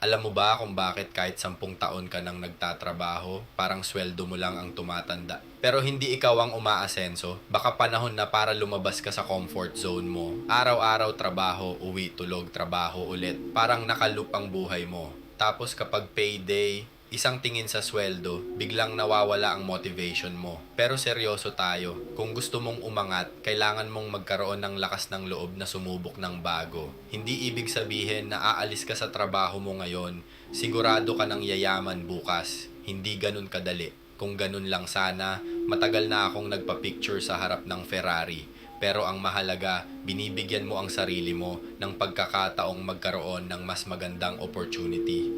Alam mo ba kung bakit kahit 10 taon ka nang nagtatrabaho, parang sweldo mo lang ang tumatanda? Pero hindi ikaw ang umaasenso. Baka panahon na para lumabas ka sa comfort zone mo. Araw-araw trabaho, uwi, tulog, trabaho ulit. Parang nakaloop ang buhay mo. Tapos kapag payday, isang tingin sa sweldo, biglang nawawala ang motivation mo. Pero seryoso tayo, kung gusto mong umangat, kailangan mong magkaroon ng lakas ng loob na sumubok ng bago. Hindi ibig sabihin na aalis ka sa trabaho mo ngayon, sigurado ka ng yayaman bukas. Hindi ganun kadali. Kung ganun lang sana, matagal na akong nagpa-picture sa harap ng Ferrari. Pero ang mahalaga, binibigyan mo ang sarili mo ng pagkakataong magkaroon ng mas magandang opportunity.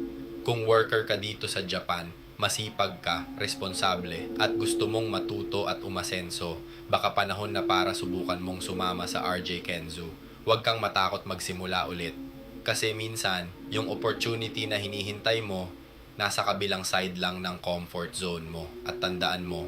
Kung worker ka dito sa Japan, masipag ka, responsable, at gusto mong matuto at umasenso, baka panahon na para subukan mong sumama sa RJ Kenzo. Huwag kang matakot magsimula ulit. Kasi minsan, yung opportunity na hinihintay mo, nasa kabilang side lang ng comfort zone mo. At tandaan mo,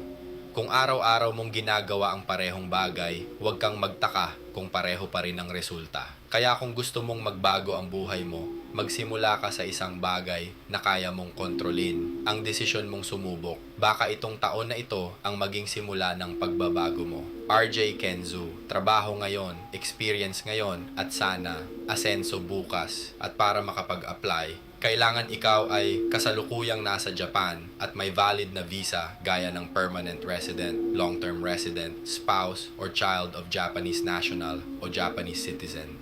kung araw-araw mong ginagawa ang parehong bagay, huwag kang magtaka kung pareho pa rin ang resulta. Kaya kung gusto mong magbago ang buhay mo, magsimula ka sa isang bagay na kaya mong kontrolin. Ang desisyon mong sumubok, baka itong taon na ito ang maging simula ng pagbabago mo. RJ Kenzo, trabaho ngayon, experience ngayon, at sana, asenso bukas. At para makapag-apply, kailangan ikaw ay kasalukuyang nasa Japan at may valid na visa gaya ng permanent resident, long-term resident, spouse, or child of Japanese national o Japanese citizen.